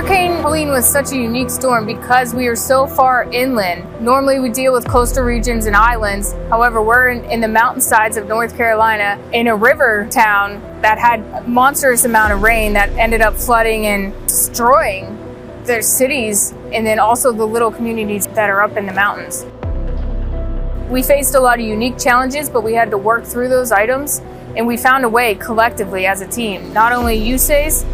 Hurricane Helene was such a unique storm because we are so far inland. Normally we deal with coastal regions and islands. However, we're in the mountainsides of North Carolina in a river town that had a monstrous amount of rain that ended up flooding and destroying their cities, and then also the little communities that are up in the mountains. We faced a lot of unique challenges, but we had to work through those items, and we found a way collectively as a team, not only USACE,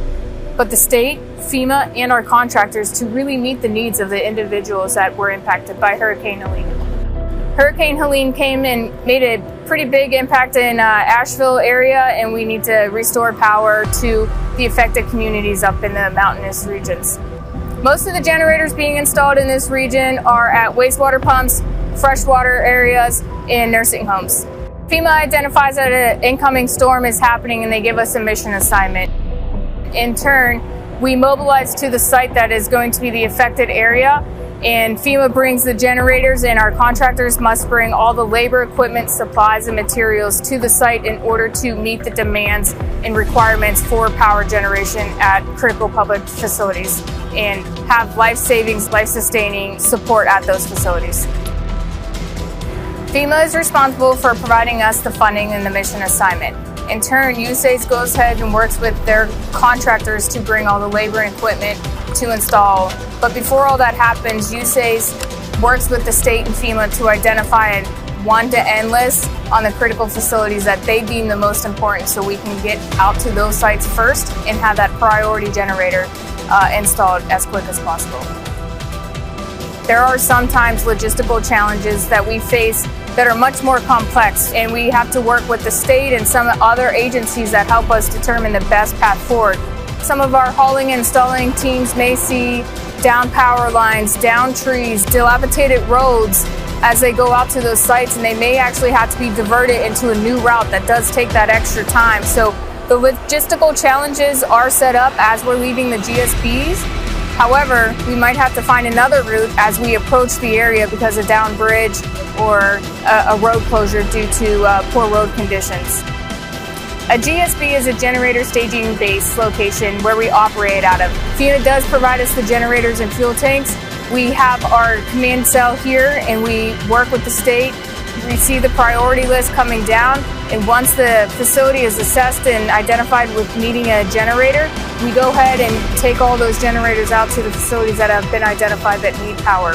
but the state, FEMA, and our contractors to really meet the needs of the individuals that were impacted by Hurricane Helene. Hurricane Helene came and made a pretty big impact in Asheville area, and we need to restore power to the affected communities up in the mountainous regions. Most of the generators being installed in this region are at wastewater pumps, freshwater areas, and nursing homes. FEMA identifies that an incoming storm is happening and they give us a mission assignment. In turn, we mobilize to the site that is going to be the affected area, and FEMA brings the generators, and our contractors must bring all the labor, equipment, supplies, and materials to the site in order to meet the demands and requirements for power generation at critical public facilities and have life-saving, life-sustaining support at those facilities. FEMA is responsible for providing us the funding and the mission assignment. In turn, USACE goes ahead and works with their contractors to bring all the labor and equipment to install. But before all that happens, USACE works with the state and FEMA to identify a one-to-end list on the critical facilities that they deem the most important, so we can get out to those sites first and have that priority generator installed as quick as possible. There are sometimes logistical challenges that we face that are much more complex, and we have to work with the state and some other agencies that help us determine the best path forward. Some of our hauling and installing teams may see down power lines, down trees, dilapidated roads as they go out to those sites, and they may actually have to be diverted into a new route that does take that extra time. So the logistical challenges are set up as we're leaving the GSPs. However, we might have to find another route as we approach the area because of down bridge or a road closure due to poor road conditions. A GSP is a generator staging base location where we operate out of. FEMA does provide us the generators and fuel tanks. We have our command cell here, and we work with the state. We see the priority list coming down, and once the facility is assessed and identified with needing a generator, we go ahead and take all those generators out to the facilities that have been identified that need power.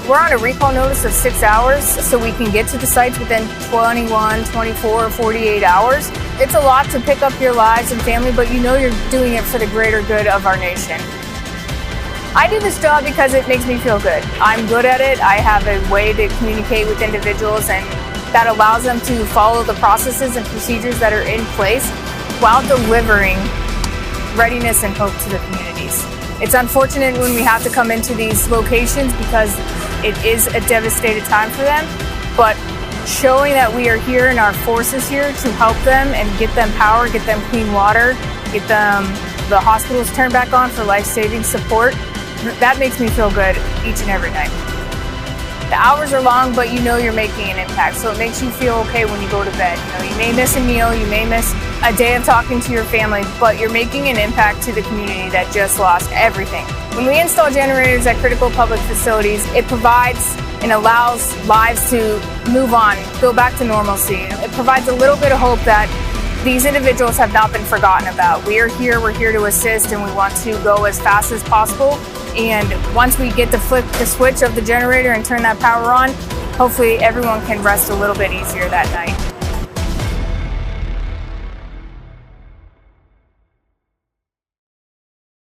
We're on a recall notice of 6 hours, so we can get to the sites within 21, 24, 48 hours. It's a lot to pick up your lives and family, but you know you're doing it for the greater good of our nation. I do this job because it makes me feel good. I'm good at it. I have a way to communicate with individuals, and that allows them to follow the processes and procedures that are in place while delivering readiness and hope to the communities. It's unfortunate when we have to come into these locations because it is a devastated time for them, but showing that we are here and our forces here to help them and get them power, get them clean water, get them the hospitals turned back on for life-saving support, that makes me feel good each and every night. The hours are long, but you know you're making an impact, so it makes you feel okay when you go to bed. You know, you may miss a meal, you may miss a day of talking to your family, but you're making an impact to the community that just lost everything. When we install generators at critical public facilities, it provides and allows lives to move on, go back to normalcy. It provides a little bit of hope that these individuals have not been forgotten about. We're here to assist, and we want to go as fast as possible. And once we get to flip the switch of the generator and turn that power on, hopefully everyone can rest a little bit easier that night.